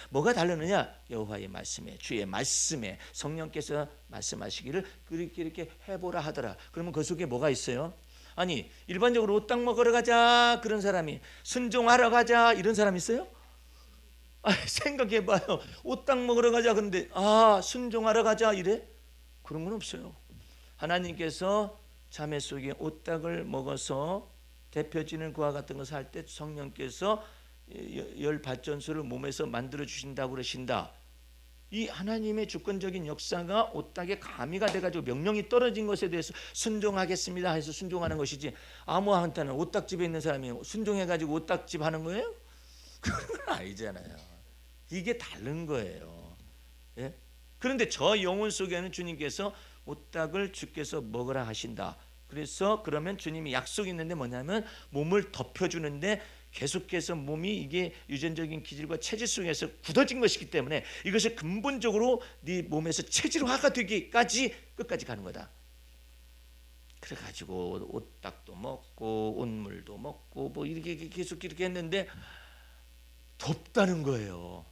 뭐가 다르느냐? 여호와의 말씀에 주의 말씀에 성령께서 말씀하시기를 이렇게 해보라 하더라. 그러면 그 속에 뭐가 있어요? 아니 일반적으로 옷딱 먹으러 가자 그런 사람이 순종하러 가자 이런 사람 있어요? 생각해봐요. 오딱 먹으러 가자. 그런데 순종하러 가자 이래? 그런 건 없어요. 하나님께서 자매 속에 오딱을 먹어서 대표지는 그와 같은 것을 할 때 성령께서 열 발전소를 몸에서 만들어 주신다고 그러신다. 이 하나님의 주권적인 역사가 오딱에 가미가 돼가지고 명령이 떨어진 것에 대해서 순종하겠습니다 해서 순종하는 것이지, 아무한테는 오딱집에 있는 사람이 순종해가지고 오딱집 하는 거예요? 그런 건 아니잖아요. 이게 다른 거예요. 예? 그런데 저 영혼 속에는 주님께서 오딱을 주께서 먹으라 하신다. 그래서 그러면 주님이 약속이 있는데 뭐냐면 몸을 덮여주는데 계속해서 몸이 이게 유전적인 기질과 체질 속에서 굳어진 것이기 때문에 이것을 근본적으로 네 몸에서 체질화가 되기까지 끝까지 가는 거다. 그래가지고 오딱도 먹고 온물도 먹고 뭐 이렇게 계속 이렇게 했는데 덥다는 거예요.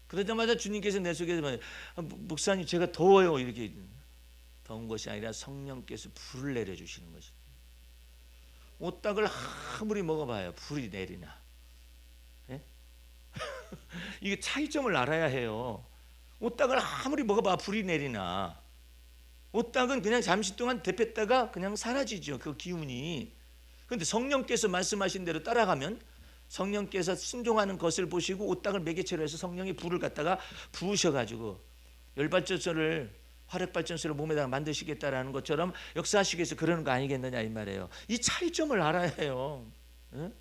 그러자마자 주님께서 내 속에서 목사님 제가 더워요 이렇게. 더운 것이 아니라 성령께서 불을 내려주시는 것이죠. 오딱을 아무리 먹어봐요 불이 내리나? 예? 이게 차이점을 알아야 해요. 오딱을 아무리 먹어봐 불이 내리나? 오딱은 그냥 잠시 동안 데폈다가 그냥 사라지죠 그 기운이. 그런데 성령께서 말씀하신 대로 따라가면 성령께서 순종하는 것을 보시고 오딱을 매개체로 해서 성령이 불을 갖다가 부으셔가지고 열발전소를 화력발전소를 몸에다가 만드시겠다라는 것처럼 역사하시기 위해서 그러는 거 아니겠느냐 이 말이에요. 이 차이점을 알아야 해요. 예?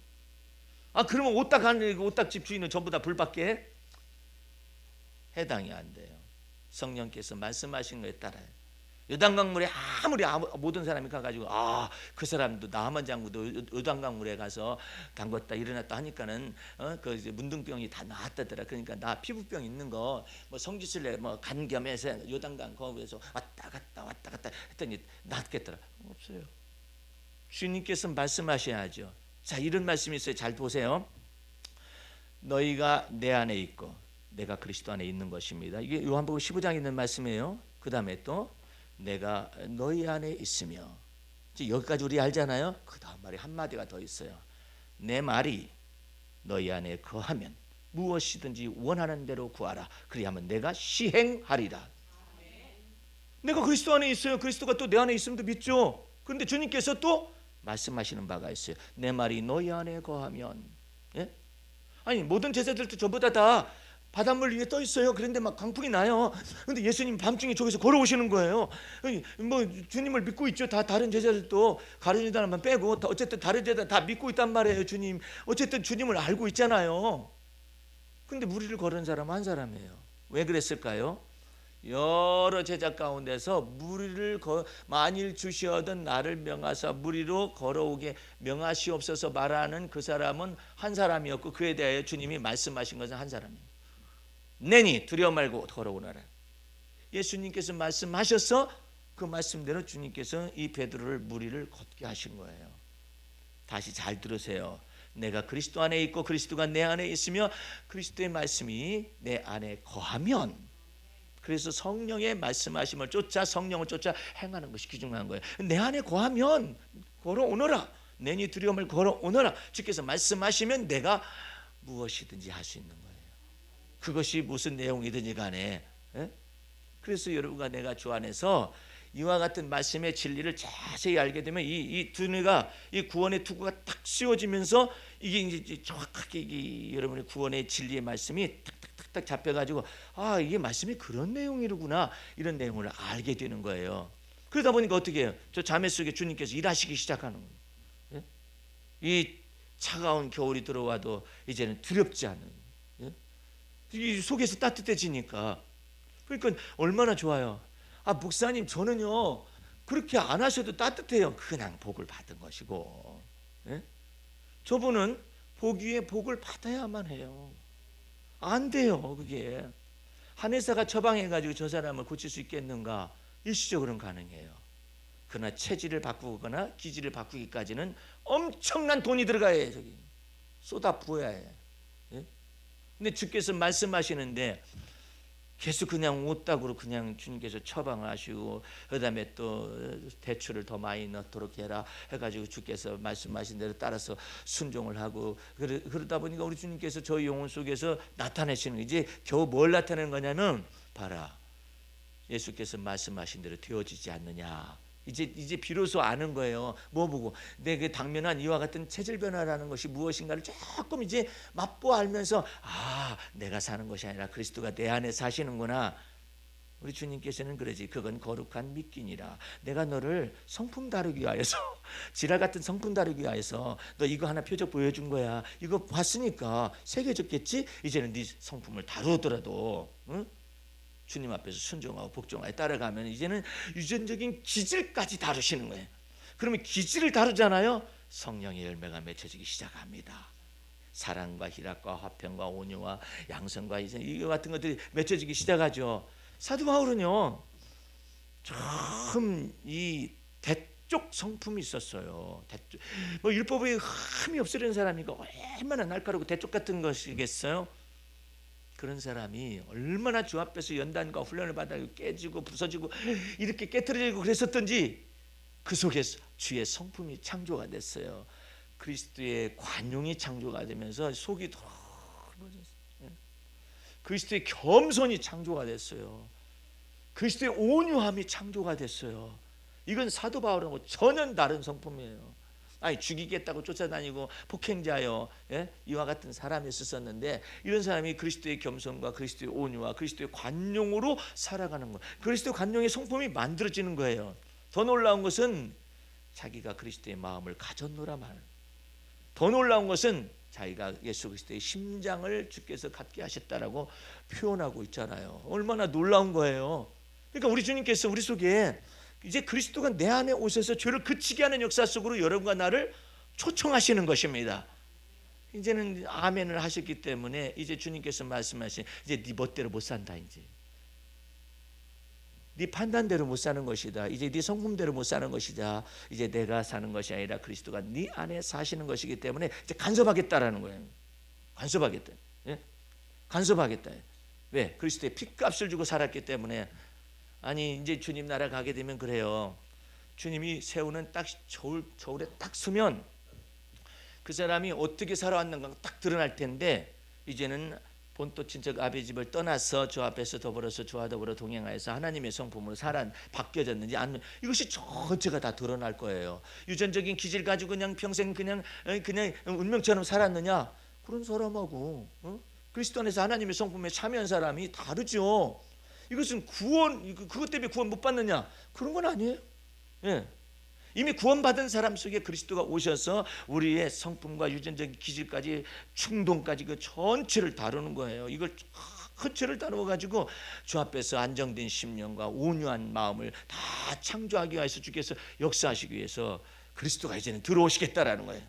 그러면 오딱집 주인은 전부 다 불밖에 해당이 안 돼요. 성령께서 말씀하신 거에 따라요. 요단강물에 아무리 모든 사람이 가가지고 그 사람도 나만 장구도 요단강물에 가서 담궜다 일어났다 하니까는 그 이제 문둥병이 다 나았다더라. 그러니까 나 피부병 있는 거 뭐 성지순례 뭐 간겸해서 요단강 거기에서 왔다 갔다 했더니 낫겠더라. 없어요. 주님께서 말씀하셔야죠. 자, 이런 말씀이 있어요. 잘 보세요. 너희가 내 안에 있고 내가 그리스도 안에 있는 것입니다. 이게 요한복음 15장에 있는 말씀이에요. 그 다음에 또 내가 너희 안에 있으며, 여기까지 우리 알잖아요. 그 다음 말이 한마디가 더 있어요. 내 말이 너희 안에 거하면 무엇이든지 원하는 대로 구하라. 그리하면 내가 시행하리라. 내가 그리스도 안에 있어요. 그리스도가 또 내 안에 있음도 믿죠. 그런데 주님께서 또 말씀하시는 바가 있어요. 내 말이 너희 안에 거하면, 예? 아니 모든 제자들도 저보다 다 바닷물 위에 떠 있어요. 그런데 막 강풍이 나요. 그런데 예수님 밤중에 저기서 걸어오시는 거예요. 뭐 주님을 믿고 있죠. 다 다른 제자들도 가룟 유다만 빼고 어쨌든 다른 제자 다 믿고 있단 말이에요. 주님 어쨌든 주님을 알고 있잖아요. 근데 무리를 걸은 사람 한 사람이에요. 왜 그랬을까요? 여러 제자 가운데서 무리를 만일 주시어든 나를 명하사 무리로 걸어오게 명하시옵소서 말하는 그 사람은 한 사람이었고, 그에 대하여 주님이 말씀하신 것은 한 사람이에요. 내니 두려워 말고 걸어오너라. 예수님께서 말씀하셔서 그 말씀대로 주님께서 이 베드로를 무리를 걷게 하신 거예요. 다시 잘 들으세요. 내가 그리스도 안에 있고 그리스도가 내 안에 있으며 그리스도의 말씀이 내 안에 거하면, 그래서 성령의 말씀하심을 쫓아 성령을 쫓아 행하는 것이 귀중한 거예요. 내 안에 거하면 걸어오너라. 내니 두려움을 걸어오너라. 주께서 말씀하시면 내가 무엇이든지 할 수 있는 거예요. 그것이 무슨 내용이든지 간에. 그래서 여러분과 내가 주 안에서 이와 같은 말씀의 진리를 자세히 알게 되면 이 두뇌가, 이 구원의 투구가 딱 씌워지면서 이게 이제 정확하게 이 여러분의 구원의 진리의 말씀이 탁탁탁탁 잡혀가지고 이게 말씀이 그런 내용이로구나, 이런 내용을 알게 되는 거예요. 그러다 보니까 어떻게 해요? 저 자매 속에 주님께서 일하시기 시작하는 거예요. 이 차가운 겨울이 들어와도 이제는 두렵지 않은, 이 속에서 따뜻해지니까. 그러니까 얼마나 좋아요. 목사님 저는요 그렇게 안 하셔도 따뜻해요. 그냥 복을 받은 것이고, 저분은 복 위에 복을 받아야만 해요. 안 돼요. 그게 한 회사가 처방해가지고 저 사람을 고칠 수 있겠는가? 일시적으로는 가능해요. 그러나 체질을 바꾸거나 기질을 바꾸기까지는 엄청난 돈이 들어가야 해요. 저기 쏟아 부어야 해요. 근데 주께서 말씀하시는데 계속 그냥 오딱으로 그냥 주님께서 처방하시고 그다음에 또 대추를 더 많이 넣도록 해라 해가지고 주께서 말씀하신 대로 따라서 순종을 하고 그러다 보니까 우리 주님께서 저희 영혼 속에서 나타내시는 이제 겨우 뭘 나타내는 거냐면 봐라 예수께서 말씀하신 대로 되어지지 않느냐. 이제 비로소 아는 거예요. 뭐 보고 내 당면한 이와 같은 체질 변화라는 것이 무엇인가를 조금 이제 맛보 알면서 내가 사는 것이 아니라 그리스도가 내 안에 사시는구나. 우리 주님께서는 그러지. 그건 거룩한 미끼니라. 내가 너를 성품 다루기 위하여서 지랄 같은 성품 다루기 위하여서 너 이거 하나 표적 보여준 거야. 이거 봤으니까 새겨졌겠지. 이제는 네 성품을 다루더라도 응? 주님 앞에서 순종하고 복종하고 따라가면 이제는 유전적인 기질까지 다루시는 거예요. 그러면 기질을 다루잖아요. 성령의 열매가 맺혀지기 시작합니다. 사랑과 희락과 화평과 온유와 양성과 이거 같은 것들이 맺혀지기 시작하죠. 사도 바울은요, 참 이 대쪽 성품이 있었어요. 뭐 율법에 흠이 없으려는 사람이니까 얼마나 날카롭고 대쪽 같은 것이겠어요. 그런 사람이 얼마나 주 앞에서 연단과 훈련을 받아 깨지고 부서지고 이렇게 깨트려지고 그랬었던지 그 속에서 주의 성품이 창조가 됐어요. 그리스도의 관용이 창조가 되면서 속이 더 넓어졌어요. 그리스도의 겸손이 창조가 됐어요. 그리스도의 온유함이 창조가 됐어요. 이건 사도 바울하고 전혀 다른 성품이에요. 죽이겠다고 쫓아다니고 폭행자요, 이와 같은 사람이었었는데 이런 사람이 그리스도의 겸손과 그리스도의 온유와 그리스도의 관용으로 살아가는 거예요. 그리스도의 관용의 성품이 만들어지는 거예요. 더 놀라운 것은 자기가 그리스도의 마음을 가졌노라 말. 더 놀라운 것은 자기가 예수 그리스도의 심장을 주께서 갖게 하셨다라고 표현하고 있잖아요. 얼마나 놀라운 거예요. 그러니까 우리 주님께서 우리 속에 이제 그리스도가 내 안에 오셔서 죄를 그치게 하는 역사 속으로 여러분과 나를 초청하시는 것입니다. 이제는 아멘을 하셨기 때문에 이제 주님께서 말씀하신 이제 네 멋대로 못 산다. 이제 네 판단대로 못 사는 것이다. 이제 네 성품대로 못 사는 것이다. 이제 내가 사는 것이 아니라 그리스도가 네 안에 사시는 것이기 때문에 이제 간섭하겠다라는 거예요. 간섭하겠다. 예? 간섭하겠다. 왜? 그리스도의 핏값을 주고 살았기 때문에. 아니 이제 주님 나라 가게 되면 그래요. 주님이 세우는 딱 저울에 딱 서면 그 사람이 어떻게 살아왔는가 딱 드러날 텐데 이제는 본토 친척 아비 집을 떠나서 주 앞에서 더불어서 주와 더불어 동행하여서 하나님의 성품으로 바뀌어졌는지 아니면 이것이 전체가 다 드러날 거예요. 유전적인 기질 가지고 그냥 평생 그냥 운명처럼 살았느냐? 그런 사람하고 그리스도 안에서 하나님의 성품에 참여한 사람이 다르죠. 이것은 구원, 그것 때문에 구원 못 받느냐? 그런 건 아니에요. 예. 이미 구원받은 사람 속에 그리스도가 오셔서 우리의 성품과 유전적인 기질까지 충동까지 그 전체를 다루는 거예요. 이걸 전체를 다루어 가지고 주 앞에서 안정된 심령과 온유한 마음을 다 창조하기 위해서 주께서 역사하시기 위해서 그리스도가 이제는 들어오시겠다라는 거예요.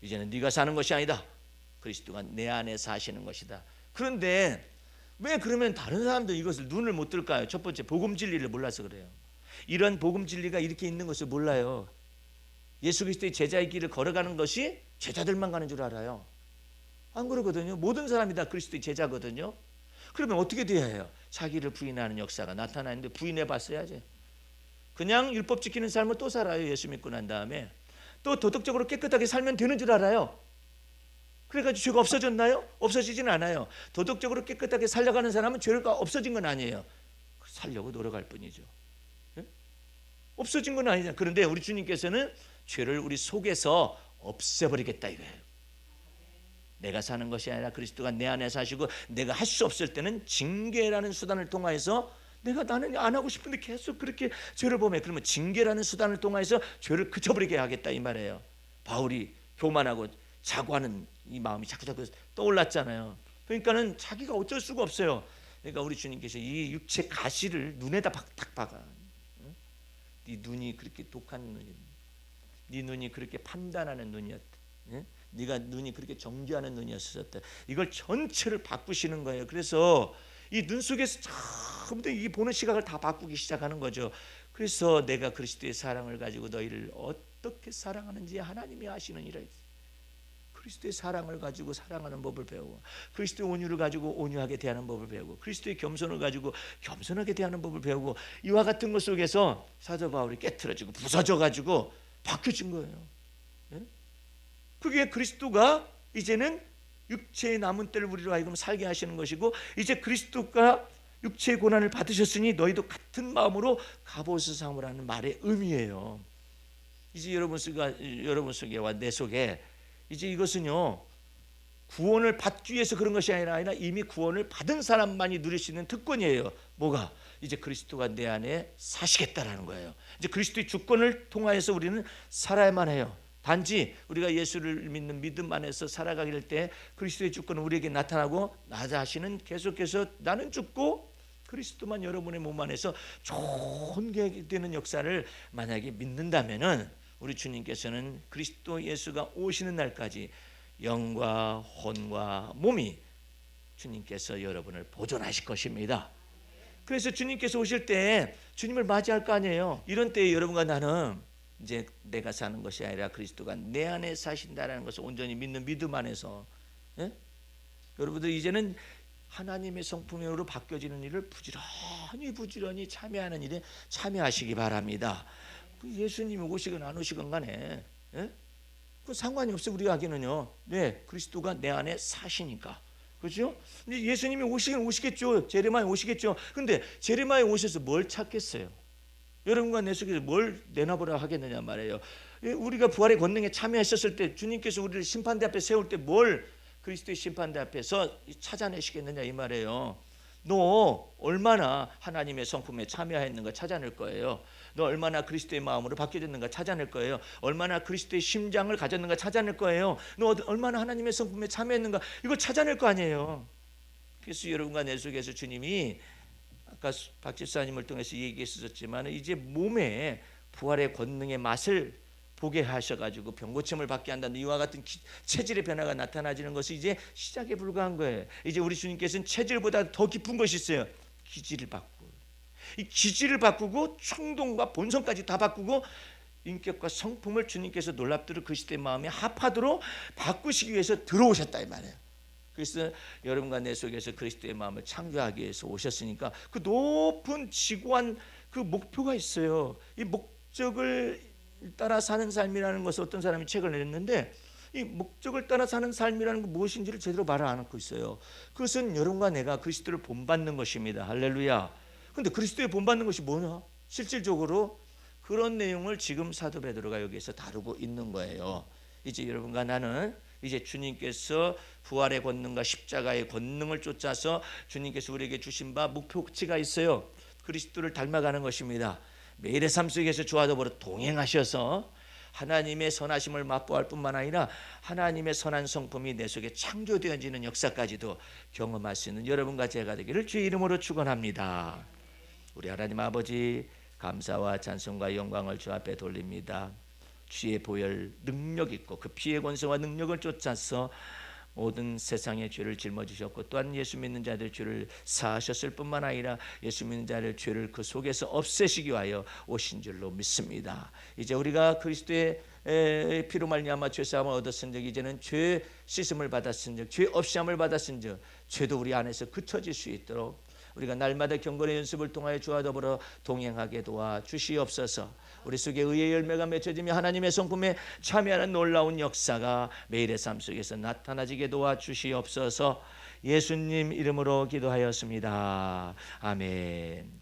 이제는 네가 사는 것이 아니다. 그리스도가 내 안에 사시는 것이다. 그런데 왜 그러면 다른 사람들 이것을 눈을 못 뜰까요? 첫 번째 복음 진리를 몰라서 그래요. 이런 복음 진리가 이렇게 있는 것을 몰라요. 예수 그리스도의 제자의 길을 걸어가는 것이 제자들만 가는 줄 알아요. 안 그러거든요. 모든 사람이 다 그리스도의 제자거든요. 그러면 어떻게 돼야 해요? 자기를 부인하는 역사가 나타나는데 부인해 봤어야지. 그냥 율법 지키는 삶을 또 살아요. 예수 믿고 난 다음에 또 도덕적으로 깨끗하게 살면 되는 줄 알아요. 그래가지고 죄가 없어졌나요? 없어지진 않아요. 도덕적으로 깨끗하게 살려가는 사람은 죄가 없어진 건 아니에요. 살려고 노력할 뿐이죠. 네? 없어진 건 아니잖아요. 그런데 우리 주님께서는 죄를 우리 속에서 없애버리겠다 이거예요. 내가 사는 것이 아니라 그리스도가 내 안에 사시고 내가 할 수 없을 때는 징계라는 수단을 통해서 나는 안 하고 싶은데 계속 그렇게 죄를 범해. 그러면 징계라는 수단을 통해서 죄를 그쳐버리게 하겠다 이 말이에요. 바울이 교만하고 자고하는 이 마음이 자꾸 떠올랐잖아요. 그러니까는 자기가 어쩔 수가 없어요. 그러니까 우리 주님께서 이 육체 가시를 눈에다 딱 박아. 네 눈이 그렇게 독한 눈이, 네 눈이 그렇게 판단하는 눈이었다. 네가 눈이 그렇게 정죄하는 눈이었었다. 이걸 전체를 바꾸시는 거예요. 그래서 이 눈 속에서 전부 다 이 보는 시각을 다 바꾸기 시작하는 거죠. 그래서 내가 그리스도의 사랑을 가지고 너희를 어떻게 사랑하는지 하나님이 아시느니라. 그리스도의 사랑을 가지고 사랑하는 법을 배우고, 그리스도의 온유를 가지고 온유하게 대하는 법을 배우고, 그리스도의 겸손을 가지고 겸손하게 대하는 법을 배우고, 이와 같은 것 속에서 사도 바울이 깨트려지고 부서져 가지고 바뀌어진 거예요. 예? 그게 그리스도가 이제는 육체의 남은 때를 우리로 하여금 살게 하시는 것이고, 이제 그리스도가 육체의 고난을 받으셨으니 너희도 같은 마음으로 갑옷을 삼으라는 말의 의미예요. 이제 여러분 속에와 내 속에 이제 이것은요, 구원을 받기 위해서 그런 것이 아니라 이미 구원을 받은 사람만이 누릴 수 있는 특권이에요. 뭐가? 이제 그리스도가 내 안에 사시겠다라는 거예요. 이제 그리스도의 주권을 통하여서 우리는 살아야만 해요. 단지 우리가 예수를 믿는 믿음 안에서 살아가게 될 때 그리스도의 주권은 우리에게 나타나고, 나 자신은 계속해서 나는 죽고 그리스도만 여러분의 몸 안에서 존귀되는 역사를 만약에 믿는다면은, 우리 주님께서는 그리스도 예수가 오시는 날까지 영과 혼과 몸이 주님께서 여러분을 보존하실 것입니다. 그래서 주님께서 오실 때 주님을 맞이할 거 아니에요. 이런 때에 여러분과 나는 이제 내가 사는 것이 아니라 그리스도가 내 안에 사신다라는 것을 온전히 믿는 믿음 안에서, 예? 여러분들 이제는 하나님의 성품으로 바뀌어지는 일을 부지런히 참여하는 일에 참여하시기 바랍니다. 예수님이 오시건 안 오시건 간에, 예? 그 상관이 없어요. 우리가 하기는요. 네, 그리스도가 내 안에 사시니까. 그렇죠? 근데 예수님이 오시긴 오시겠죠. 제레미야에 오시겠죠. 근데 제레미야에 오셔서 뭘 찾겠어요? 여러분과 내 속에서 뭘 내놔보라 하겠느냐 말이에요. 우리가 부활의 권능에 참여하셨을 때 주님께서 우리를 심판대 앞에 세울 때 뭘 그리스도의 심판대 앞에서 찾아내시겠느냐 이 말이에요. 너 얼마나 하나님의 성품에 참여했는가 찾아낼 거예요. 너 얼마나 그리스도의 마음으로 바뀌어졌는가 찾아낼 거예요. 얼마나 그리스도의 심장을 가졌는가 찾아낼 거예요. 너 얼마나 하나님의 성품에 참여했는가 이걸 찾아낼 거 아니에요. 그래서 여러분과 내 속에서 주님이 아까 박 집사님을 통해서 얘기했었지만 이제 몸에 부활의 권능의 맛을 보게 하셔가지고 병고침을 받게 한다는 이와 같은 체질의 변화가 나타나지는 것이 이제 시작에 불과한 거예요. 이제 우리 주님께서는 체질보다 더 깊은 것이 있어요. 기질을 바꾸고, 이 기질을 바꾸고 충동과 본성까지 다 바꾸고 인격과 성품을 주님께서 놀랍도록 그리스도의 마음에 합하도록 바꾸시기 위해서 들어오셨다 이 말이에요. 그래서 여러분과 내 속에서 그리스도의 마음을 창조하기 위해서 오셨으니까 그 높은 지고한 그 목표가 있어요. 이 목적을 따라 사는 삶이라는 것을 어떤 사람이 책을 냈는데, 이 목적을 따라 사는 삶이라는 건 무엇인지를 제대로 말을 안 하고 있어요. 그것은 여러분과 내가 그리스도를 본받는 것입니다. 할렐루야. 근데 그리스도의 본받는 것이 뭐냐? 실질적으로 그런 내용을 지금 사도 베드로가 여기에서 다루고 있는 거예요. 이제 여러분과 나는 이제 주님께서 부활의 권능과 십자가의 권능을 쫓아서 주님께서 우리에게 주신 바 목표치가 있어요. 그리스도를 닮아가는 것입니다. 매일의 삶 속에서 주와 더불어 동행하셔서 하나님의 선하심을 맛보할 뿐만 아니라 하나님의 선한 성품이 내 속에 창조되어지는 역사까지도 경험할 수 있는 여러분과 제가 되기를 주의 이름으로 축원합니다. 우리 하나님 아버지, 감사와 찬송과 영광을 주 앞에 돌립니다. 주의 보혈 능력 있고 그 피의 권세와 능력을 쫓아서 모든 세상의 죄를 짊어지셨고, 또한 예수 믿는 자들 죄를 사하셨을 뿐만 아니라 예수 믿는 자들 죄를 그 속에서 없애시기 위하여 오신 줄로 믿습니다. 이제 우리가 그리스도의 피로 말미암아 죄 사함을 얻었은즉 이제는 죄 씻음을 받았은즉 죄 없이함을 받았은즉 죄도 우리 안에서 그쳐질 수 있도록 우리가 날마다 경건의 연습을 통하여 주와 더불어 동행하게 도와 주시옵소서. 우리 속에 의의 열매가 맺혀지며 하나님의 성품에 참여하는 놀라운 역사가 매일의 삶 속에서 나타나지게 도와 주시옵소서. 예수님 이름으로 기도하였습니다. 아멘.